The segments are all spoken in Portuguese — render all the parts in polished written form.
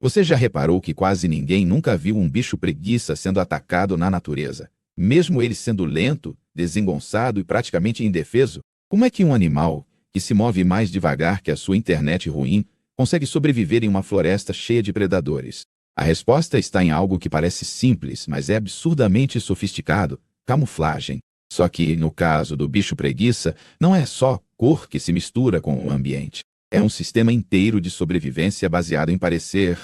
Você já reparou que quase ninguém nunca viu um bicho preguiça sendo atacado na natureza? Mesmo ele sendo lento, desengonçado e praticamente indefeso, como é que um animal, que se move mais devagar que a sua internet ruim, consegue sobreviver em uma floresta cheia de predadores? A resposta está em algo que parece simples, mas é absurdamente sofisticado: camuflagem. Só que, no caso do bicho preguiça, não é só cor que se mistura com o ambiente. É um sistema inteiro de sobrevivência baseado em parecer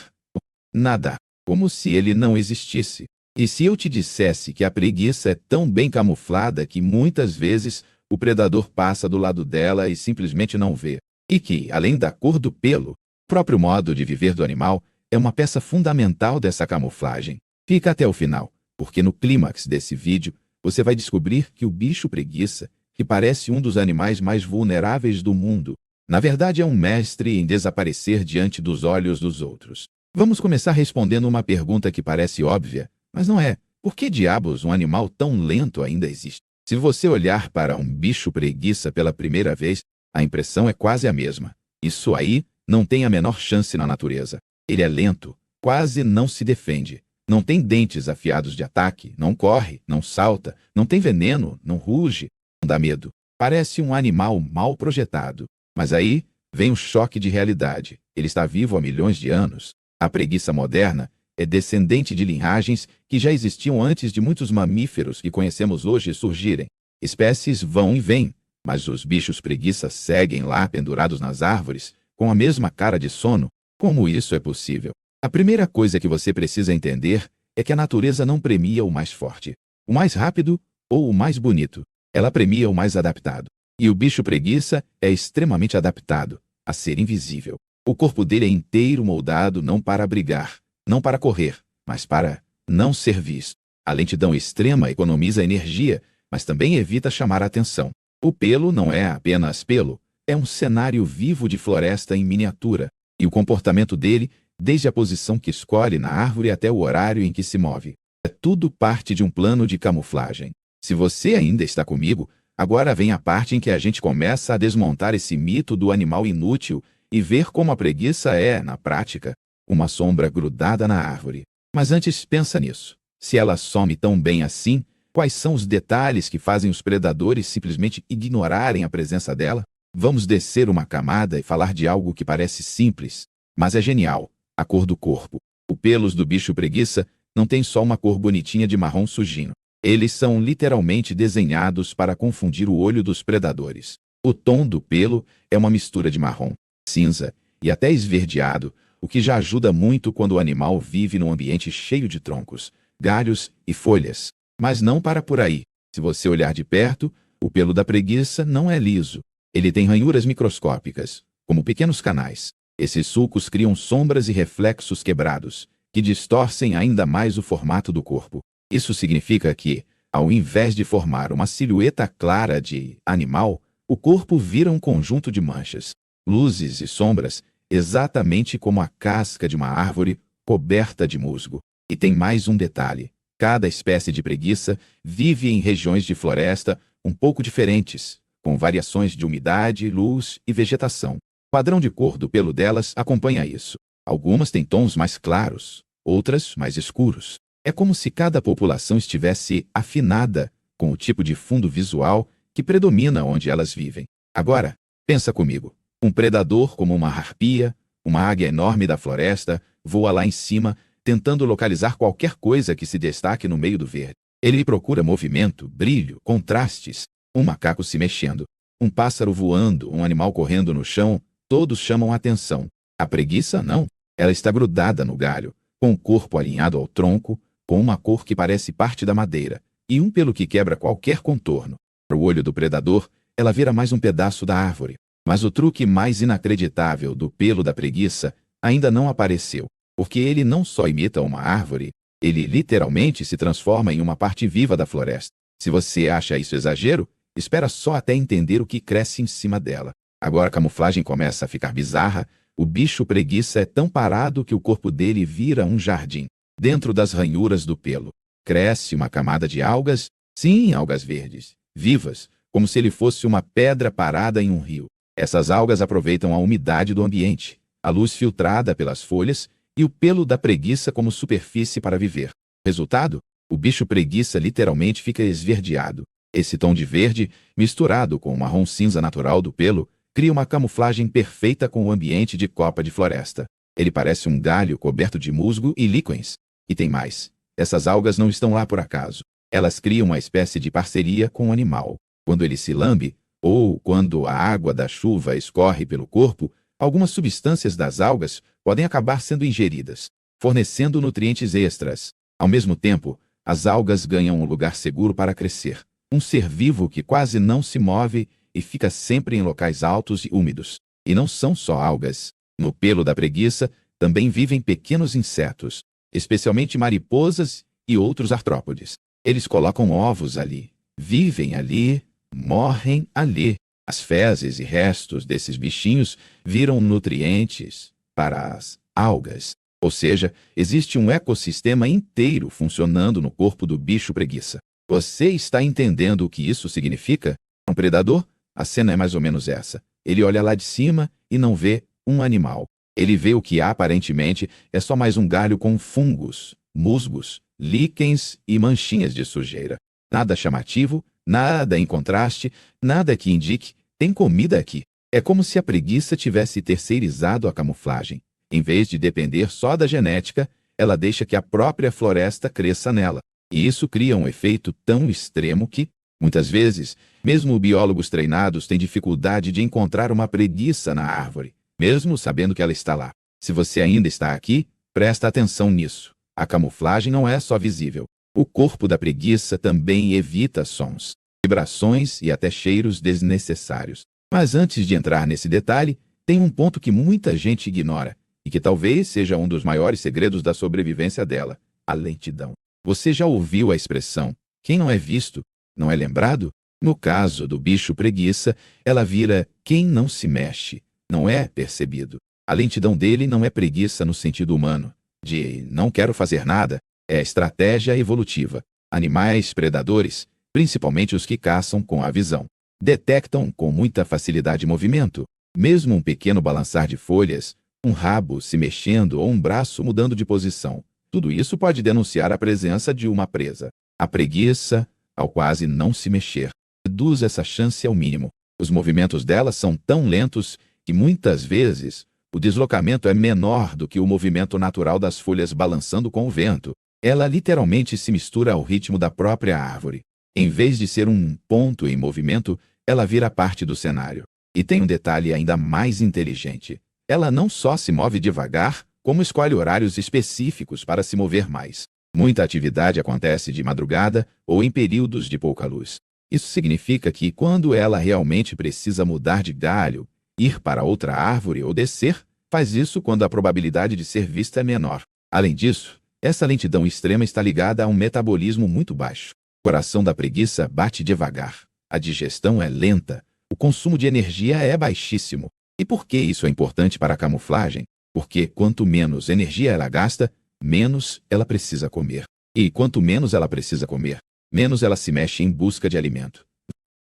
nada, como se ele não existisse. E se eu te dissesse que a preguiça é tão bem camuflada que muitas vezes o predador passa do lado dela e simplesmente não vê? E que, além da cor do pelo, o próprio modo de viver do animal é uma peça fundamental dessa camuflagem. Fica até o final, porque no clímax desse vídeo você vai descobrir que o bicho preguiça, que parece um dos animais mais vulneráveis do mundo, na verdade é um mestre em desaparecer diante dos olhos dos outros. Vamos começar respondendo uma pergunta que parece óbvia, mas não é. Por que diabos um animal tão lento ainda existe? Se você olhar para um bicho preguiça pela primeira vez, a impressão é quase a mesma. Isso aí não tem a menor chance na natureza. Ele é lento, quase não se defende. Não tem dentes afiados de ataque, não corre, não salta, não tem veneno, não ruge, não dá medo. Parece um animal mal projetado. Mas aí vem o choque de realidade. Ele está vivo há milhões de anos. A preguiça moderna é descendente de linhagens que já existiam antes de muitos mamíferos que conhecemos hoje surgirem. Espécies vão e vêm, mas os bichos preguiça seguem lá pendurados nas árvores, com a mesma cara de sono. Como isso é possível? A primeira coisa que você precisa entender é que a natureza não premia o mais forte, o mais rápido ou o mais bonito. Ela premia o mais adaptado. E o bicho preguiça é extremamente adaptado a ser invisível. O corpo dele é inteiro moldado não para abrigar, não para correr, mas para não ser visto. A lentidão extrema economiza energia, mas também evita chamar a atenção. O pelo não é apenas pelo, é um cenário vivo de floresta em miniatura. E o comportamento dele, desde a posição que escolhe na árvore até o horário em que se move, é tudo parte de um plano de camuflagem. Se você ainda está comigo, agora vem a parte em que a gente começa a desmontar esse mito do animal inútil e ver como a preguiça é, na prática, uma sombra grudada na árvore. Mas antes pensa nisso. Se ela some tão bem assim, quais são os detalhes que fazem os predadores simplesmente ignorarem a presença dela? Vamos descer uma camada e falar de algo que parece simples, mas é genial: a cor do corpo. Os pelos do bicho preguiça não têm só uma cor bonitinha de marrom sujinho. Eles são literalmente desenhados para confundir o olho dos predadores. O tom do pelo é uma mistura de marrom, cinza e até esverdeado, o que já ajuda muito quando o animal vive num ambiente cheio de troncos, galhos e folhas. Mas não para por aí. Se você olhar de perto, o pelo da preguiça não é liso. Ele tem ranhuras microscópicas, como pequenos canais. Esses sulcos criam sombras e reflexos quebrados, que distorcem ainda mais o formato do corpo. Isso significa que, ao invés de formar uma silhueta clara de animal, o corpo vira um conjunto de manchas, luzes e sombras, exatamente como a casca de uma árvore coberta de musgo. E tem mais um detalhe: cada espécie de preguiça vive em regiões de floresta um pouco diferentes, com variações de umidade, luz e vegetação. O padrão de cor do pelo delas acompanha isso. Algumas têm tons mais claros, outras mais escuros. É como se cada população estivesse afinada com o tipo de fundo visual que predomina onde elas vivem. Agora, pensa comigo. Um predador como uma harpia, uma águia enorme da floresta, voa lá em cima, tentando localizar qualquer coisa que se destaque no meio do verde. Ele procura movimento, brilho, contrastes. Um macaco se mexendo, um pássaro voando, um animal correndo no chão, todos chamam a atenção. A preguiça não. Ela está grudada no galho, com o corpo alinhado ao tronco, com uma cor que parece parte da madeira, e um pelo que quebra qualquer contorno. Para o olho do predador, ela vira mais um pedaço da árvore. Mas o truque mais inacreditável do pelo da preguiça ainda não apareceu, porque ele não só imita uma árvore, ele literalmente se transforma em uma parte viva da floresta. Se você acha isso exagero, espera só até entender o que cresce em cima dela. Agora a camuflagem começa a ficar bizarra. O bicho preguiça é tão parado que o corpo dele vira um jardim. Dentro das ranhuras do pelo cresce uma camada de algas, sim, algas verdes, vivas, como se ele fosse uma pedra parada em um rio. Essas algas aproveitam a umidade do ambiente, a luz filtrada pelas folhas, e o pelo da preguiça como superfície para viver. Resultado? O bicho preguiça literalmente fica esverdeado. Esse tom de verde, misturado com o marrom cinza natural do pelo, cria uma camuflagem perfeita com o ambiente de copa de floresta. Ele parece um galho coberto de musgo e líquens. E tem mais. Essas algas não estão lá por acaso. Elas criam uma espécie de parceria com o animal. Quando ele se lambe, ou quando a água da chuva escorre pelo corpo, algumas substâncias das algas podem acabar sendo ingeridas, fornecendo nutrientes extras. Ao mesmo tempo, as algas ganham um lugar seguro para crescer. Um ser vivo que quase não se move e fica sempre em locais altos e úmidos. E não são só algas. No pelo da preguiça também vivem pequenos insetos, especialmente mariposas e outros artrópodes. Eles colocam ovos ali, vivem ali, morrem ali. As fezes e restos desses bichinhos viram nutrientes para as algas. Ou seja, existe um ecossistema inteiro funcionando no corpo do bicho preguiça. Você está entendendo o que isso significa? Um predador? A cena é mais ou menos essa. Ele olha lá de cima e não vê um animal. Ele vê o que aparentemente é só mais um galho com fungos, musgos, líquens e manchinhas de sujeira. Nada chamativo, nada em contraste, nada que indique tem comida aqui. É como se a preguiça tivesse terceirizado a camuflagem. Em vez de depender só da genética, ela deixa que a própria floresta cresça nela. E isso cria um efeito tão extremo que, muitas vezes, mesmo biólogos treinados têm dificuldade de encontrar uma preguiça na árvore, mesmo sabendo que ela está lá. Se você ainda está aqui, presta atenção nisso. A camuflagem não é só visível. O corpo da preguiça também evita sons, vibrações e até cheiros desnecessários. Mas antes de entrar nesse detalhe, tem um ponto que muita gente ignora, e que talvez seja um dos maiores segredos da sobrevivência dela: a lentidão. Você já ouviu a expressão, quem não é visto, não é lembrado? No caso do bicho preguiça, ela vira quem não se mexe, não é percebido. A lentidão dele não é preguiça no sentido humano, de não quero fazer nada, é estratégia evolutiva. Animais predadores, principalmente os que caçam com a visão, detectam com muita facilidade movimento, mesmo um pequeno balançar de folhas, um rabo se mexendo ou um braço mudando de posição. Tudo isso pode denunciar a presença de uma presa. A preguiça, ao quase não se mexer, reduz essa chance ao mínimo. Os movimentos dela são tão lentos que muitas vezes o deslocamento é menor do que o movimento natural das folhas balançando com o vento. Ela literalmente se mistura ao ritmo da própria árvore. Em vez de ser um ponto em movimento, ela vira parte do cenário. E tem um detalhe ainda mais inteligente. Ela não só se move devagar, como escolhe horários específicos para se mover mais. Muita atividade acontece de madrugada ou em períodos de pouca luz. Isso significa que, quando ela realmente precisa mudar de galho, ir para outra árvore ou descer, faz isso quando a probabilidade de ser vista é menor. Além disso, essa lentidão extrema está ligada a um metabolismo muito baixo. O coração da preguiça bate devagar. A digestão é lenta. O consumo de energia é baixíssimo. E por que isso é importante para a camuflagem? Porque quanto menos energia ela gasta, menos ela precisa comer. E quanto menos ela precisa comer, menos ela se mexe em busca de alimento.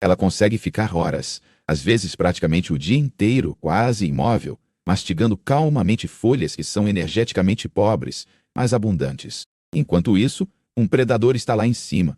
Ela consegue ficar horas, às vezes praticamente o dia inteiro, quase imóvel, mastigando calmamente folhas que são energeticamente pobres, mas abundantes. Enquanto isso, um predador está lá em cima,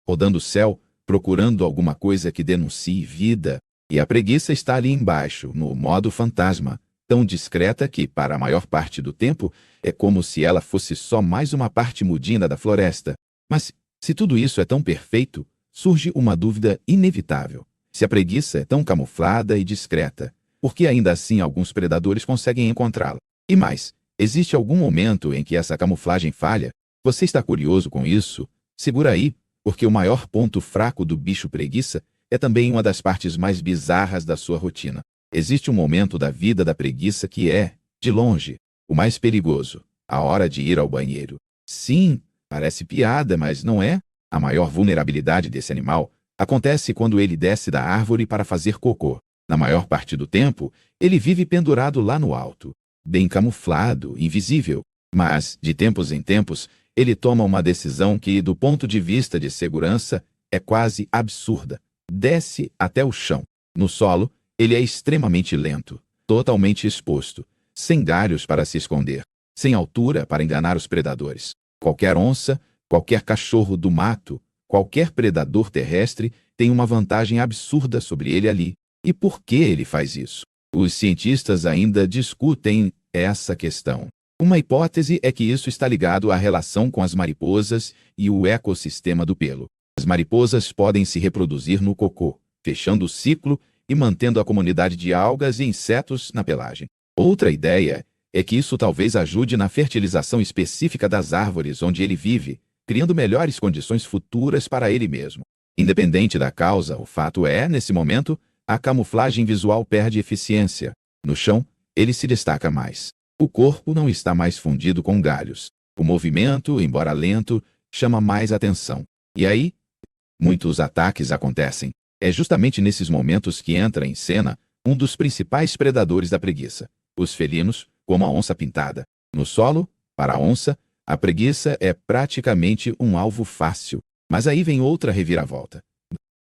rodando o céu, procurando alguma coisa que denuncie vida, e a preguiça está ali embaixo, no modo fantasma, tão discreta que, para a maior parte do tempo, é como se ela fosse só mais uma parte mudinha da floresta. Mas, se tudo isso é tão perfeito, surge uma dúvida inevitável. Se a preguiça é tão camuflada e discreta, por que ainda assim alguns predadores conseguem encontrá-la? E mais, existe algum momento em que essa camuflagem falha? Você está curioso com isso? Segura aí, porque o maior ponto fraco do bicho preguiça é também uma das partes mais bizarras da sua rotina. Existe um momento da vida da preguiça que é, de longe, o mais perigoso: a hora de ir ao banheiro. Sim, parece piada, mas não é. A maior vulnerabilidade desse animal acontece quando ele desce da árvore para fazer cocô. Na maior parte do tempo, ele vive pendurado lá no alto, bem camuflado, invisível. Mas, de tempos em tempos, ele toma uma decisão que, do ponto de vista de segurança, é quase absurda. Desce até o chão. No solo, ele é extremamente lento, totalmente exposto, sem galhos para se esconder. sem altura para enganar os predadores. Qualquer onça, qualquer cachorro do mato, qualquer predador terrestre tem uma vantagem absurda sobre ele ali. E por que ele faz isso? Os cientistas ainda discutem essa questão. Uma hipótese é que isso está ligado à relação com as mariposas e o ecossistema do pelo. As mariposas podem se reproduzir no cocô, fechando o ciclo e mantendo a comunidade de algas e insetos na pelagem. Outra ideia é que isso talvez ajude na fertilização específica das árvores onde ele vive, criando melhores condições futuras para ele mesmo. Independente da causa, o fato é, nesse momento, a camuflagem visual perde eficiência. No chão, ele se destaca mais. O corpo não está mais fundido com galhos. O movimento, embora lento, chama mais atenção. E aí, muitos ataques acontecem. É justamente nesses momentos que entra em cena um dos principais predadores da preguiça: os felinos, como a onça pintada. No solo, para a onça, a preguiça é praticamente um alvo fácil. Mas aí vem outra reviravolta.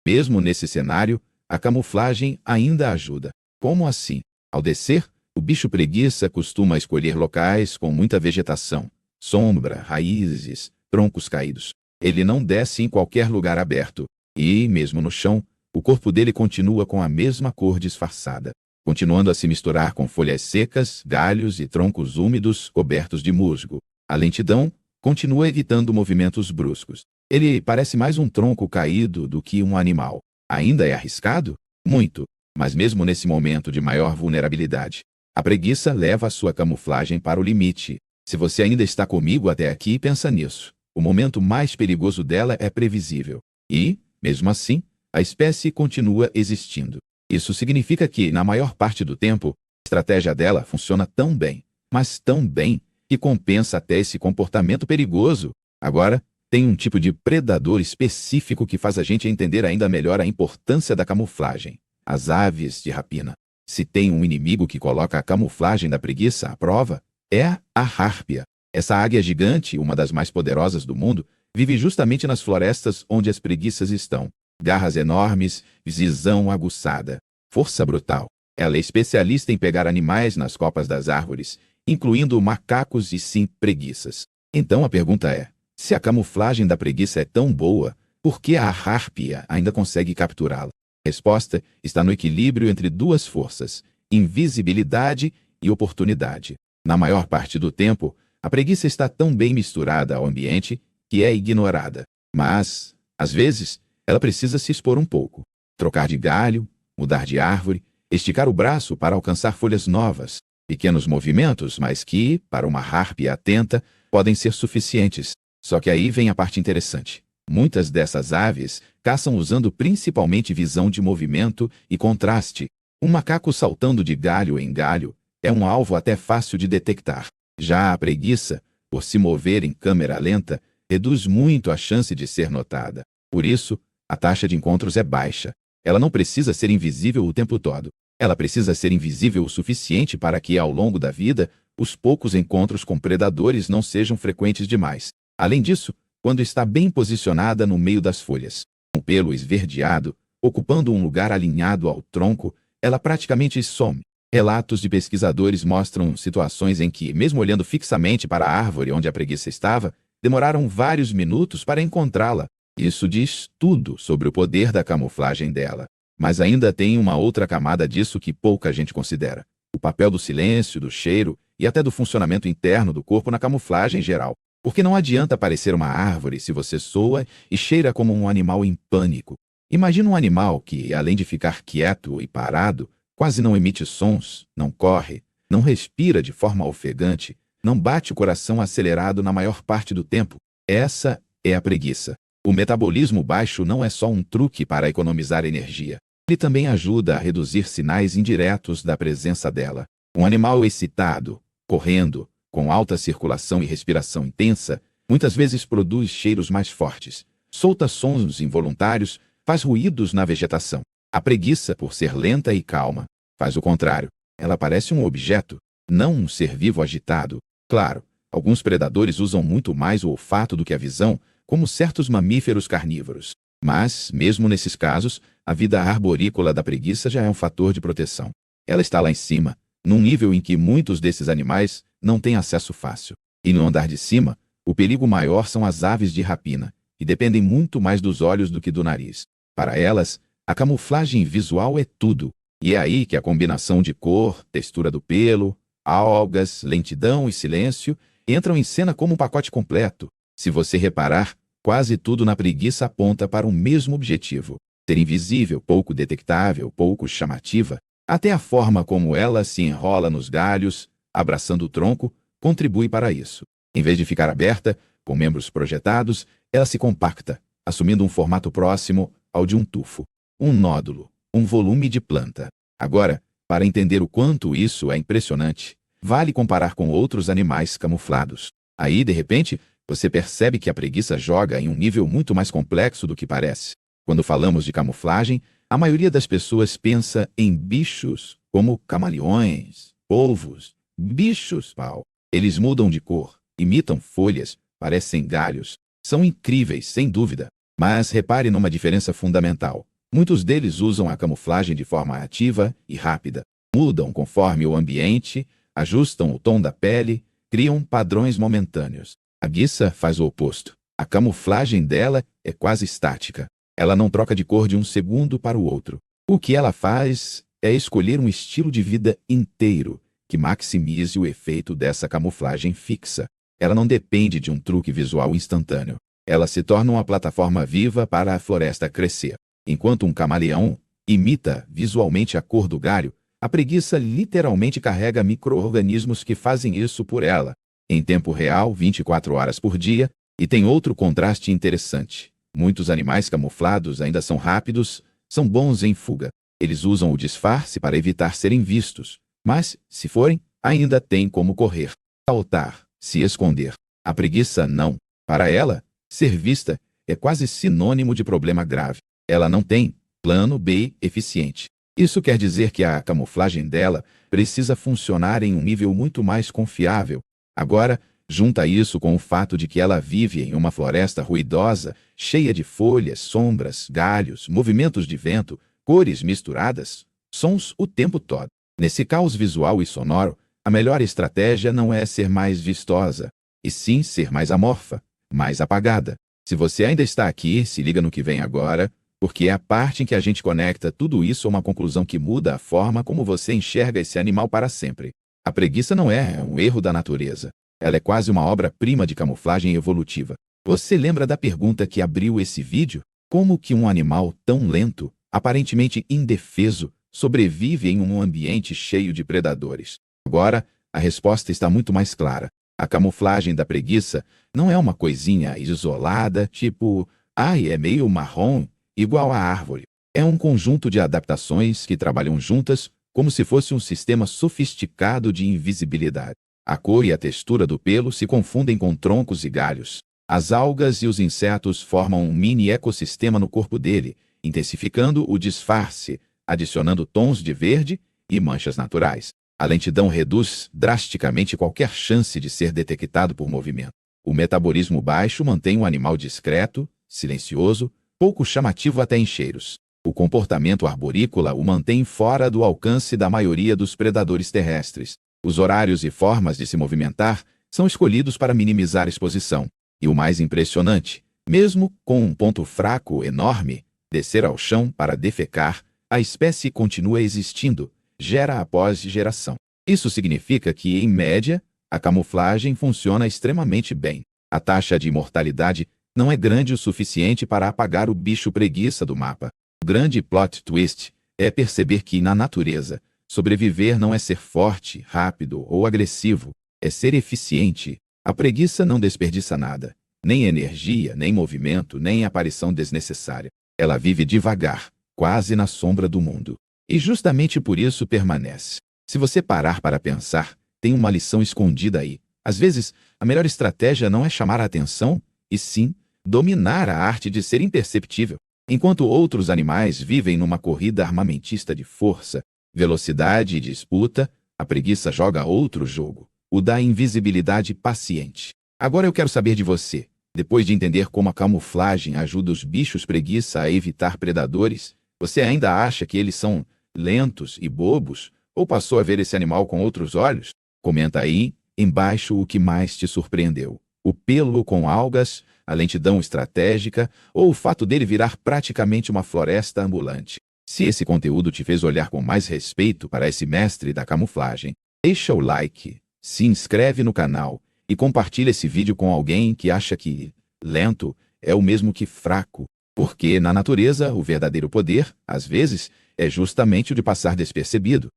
Mesmo nesse cenário, a camuflagem ainda ajuda. Como assim? Ao descer, o bicho preguiça costuma escolher locais com muita vegetação, sombra, raízes, troncos caídos. Ele não desce em qualquer lugar aberto. E, mesmo no chão, o corpo dele continua com a mesma cor disfarçada, continuando a se misturar com folhas secas, galhos e troncos úmidos cobertos de musgo. A lentidão continua evitando movimentos bruscos. Ele parece mais um tronco caído do que um animal. Ainda é arriscado? Muito. Mas mesmo nesse momento de maior vulnerabilidade, a preguiça leva a sua camuflagem para o limite. Se você ainda está comigo até aqui, pensa nisso. O momento mais perigoso dela é previsível. E, mesmo assim, a espécie continua existindo. Isso significa que, na maior parte do tempo, a estratégia dela funciona tão bem, mas tão bem, que compensa até esse comportamento perigoso. Agora, tem um tipo de predador específico que faz a gente entender ainda melhor a importância da camuflagem: as aves de rapina. Se tem um inimigo que coloca a camuflagem da preguiça à prova, é a hárpia. Essa águia gigante, uma das mais poderosas do mundo, vive justamente nas florestas onde as preguiças estão. Garras enormes, visão aguçada, força brutal. Ela é especialista em pegar animais nas copas das árvores, incluindo macacos e sim preguiças. Então a pergunta é: se a camuflagem da preguiça é tão boa, por que a hárpia ainda consegue capturá-la? A resposta está no equilíbrio entre duas forças: invisibilidade e oportunidade. Na maior parte do tempo, a preguiça está tão bem misturada ao ambiente que é ignorada. Mas, às vezes, ela precisa se expor um pouco. Trocar de galho, mudar de árvore, esticar o braço para alcançar folhas novas. Pequenos movimentos, mas que, para uma hárpia atenta, podem ser suficientes. Só que aí vem a parte interessante. Muitas dessas aves caçam usando principalmente visão de movimento e contraste. Um macaco saltando de galho em galho é um alvo até fácil de detectar. Já a preguiça, por se mover em câmera lenta, reduz muito a chance de ser notada. Por isso, a taxa de encontros é baixa. Ela não precisa ser invisível o tempo todo. Ela precisa ser invisível o suficiente para que, ao longo da vida, os poucos encontros com predadores não sejam frequentes demais. Além disso, quando está bem posicionada no meio das folhas, com o pelo esverdeado, ocupando um lugar alinhado ao tronco, ela praticamente some. Relatos de pesquisadores mostram situações em que, mesmo olhando fixamente para a árvore onde a preguiça estava, demoraram vários minutos para encontrá-la. Isso diz tudo sobre o poder da camuflagem dela. Mas ainda tem uma outra camada disso que pouca gente considera: o papel do silêncio, do cheiro e até do funcionamento interno do corpo na camuflagem geral. Porque não adianta parecer uma árvore se você soa e cheira como um animal em pânico. Imagina um animal que, além de ficar quieto e parado, quase não emite sons, não corre, não respira de forma ofegante, não bate o coração acelerado na maior parte do tempo. Essa é a preguiça. O metabolismo baixo não é só um truque para economizar energia. Ele também ajuda a reduzir sinais indiretos da presença dela. Um animal excitado, correndo, com alta circulação e respiração intensa, muitas vezes produz cheiros mais fortes, solta sons involuntários, faz ruídos na vegetação. A preguiça, por ser lenta e calma, faz o contrário. Ela parece um objeto, não um ser vivo agitado. Claro, alguns predadores usam muito mais o olfato do que a visão, como certos mamíferos carnívoros. Mas, mesmo nesses casos, a vida arborícola da preguiça já é um fator de proteção. Ela está lá em cima, num nível em que muitos desses animais não têm acesso fácil. E no andar de cima, o perigo maior são as aves de rapina, que dependem muito mais dos olhos do que do nariz. Para elas, a camuflagem visual é tudo. E é aí que a combinação de cor, textura do pelo, algas, lentidão e silêncio entram em cena como um pacote completo. Se você reparar, quase tudo na preguiça aponta para o mesmo objetivo: ser invisível, pouco detectável, pouco chamativa. Até a forma como ela se enrola nos galhos, abraçando o tronco, contribui para isso. Em vez de ficar aberta, com membros projetados, ela se compacta, assumindo um formato próximo ao de um tufo, um nódulo, um volume de planta. Agora, para entender o quanto isso é impressionante, vale comparar com outros animais camuflados. Aí, de repente, você percebe que a preguiça joga em um nível muito mais complexo do que parece. Quando falamos de camuflagem, a maioria das pessoas pensa em bichos como camaleões, polvos, bichos-pau. Eles mudam de cor, imitam folhas, parecem galhos. São incríveis, sem dúvida. Mas repare numa diferença fundamental. Muitos deles usam a camuflagem de forma ativa e rápida. Mudam conforme o ambiente, ajustam o tom da pele, criam padrões momentâneos. A preguiça faz o oposto. A camuflagem dela é quase estática. Ela não troca de cor de um segundo para o outro. O que ela faz é escolher um estilo de vida inteiro que maximize o efeito dessa camuflagem fixa. Ela não depende de um truque visual instantâneo. Ela se torna uma plataforma viva para a floresta crescer. Enquanto um camaleão imita visualmente a cor do galho, a preguiça literalmente carrega micro-organismos que fazem isso por ela, em tempo real, 24 horas por dia. E tem outro contraste interessante. Muitos animais camuflados ainda são rápidos, são bons em fuga. Eles usam o disfarce para evitar serem vistos. Mas, se forem, ainda têm como correr, saltar, se esconder. A preguiça não. Para ela, ser vista é quase sinônimo de problema grave. Ela não tem plano B eficiente. Isso quer dizer que a camuflagem dela precisa funcionar em um nível muito mais confiável. Agora, junta isso com o fato de que ela vive em uma floresta ruidosa, cheia de folhas, sombras, galhos, movimentos de vento, cores misturadas, sons o tempo todo. Nesse caos visual e sonoro, a melhor estratégia não é ser mais vistosa, e sim ser mais amorfa, mais apagada. Se você ainda está aqui, se liga no que vem agora, porque é a parte em que a gente conecta tudo isso a uma conclusão que muda a forma como você enxerga esse animal para sempre. A preguiça não é um erro da natureza. Ela é quase uma obra-prima de camuflagem evolutiva. Você lembra da pergunta que abriu esse vídeo? Como que um animal tão lento, aparentemente indefeso, sobrevive em um ambiente cheio de predadores? Agora, a resposta está muito mais clara. A camuflagem da preguiça não é uma coisinha isolada, tipo, é meio marrom, igual à árvore. É um conjunto de adaptações que trabalham juntas como se fosse um sistema sofisticado de invisibilidade. A cor e a textura do pelo se confundem com troncos e galhos. As algas e os insetos formam um mini ecossistema no corpo dele, intensificando o disfarce, adicionando tons de verde e manchas naturais. A lentidão reduz drasticamente qualquer chance de ser detectado por movimento. O metabolismo baixo mantém o animal discreto, silencioso, pouco chamativo até em cheiros. O comportamento arborícola o mantém fora do alcance da maioria dos predadores terrestres. Os horários e formas de se movimentar são escolhidos para minimizar a exposição. E o mais impressionante, mesmo com um ponto fraco enorme, descer ao chão para defecar, a espécie continua existindo, gera após geração. Isso significa que, em média, a camuflagem funciona extremamente bem. A taxa de mortalidade não é grande o suficiente para apagar o bicho preguiça do mapa. O grande plot twist é perceber que, na natureza, sobreviver não é ser forte, rápido ou agressivo, é ser eficiente. A preguiça não desperdiça nada, nem energia, nem movimento, nem aparição desnecessária. Ela vive devagar, quase na sombra do mundo. E justamente por isso permanece. Se você parar para pensar, tem uma lição escondida aí. Às vezes, a melhor estratégia não é chamar a atenção, e sim dominar a arte de ser imperceptível. Enquanto outros animais vivem numa corrida armamentista de força, velocidade e disputa, a preguiça joga outro jogo, o da invisibilidade paciente. Agora eu quero saber de você. Depois de entender como a camuflagem ajuda os bichos preguiça a evitar predadores, você ainda acha que eles são lentos e bobos? Ou passou a ver esse animal com outros olhos? Comenta aí Embaixo, o que mais te surpreendeu? O pelo com algas, a lentidão estratégica ou o fato dele virar praticamente uma floresta ambulante? Se esse conteúdo te fez olhar com mais respeito para esse mestre da camuflagem, deixa o like, se inscreve no canal e compartilha esse vídeo com alguém que acha que lento é o mesmo que fraco, porque na natureza o verdadeiro poder, às vezes, é justamente o de passar despercebido.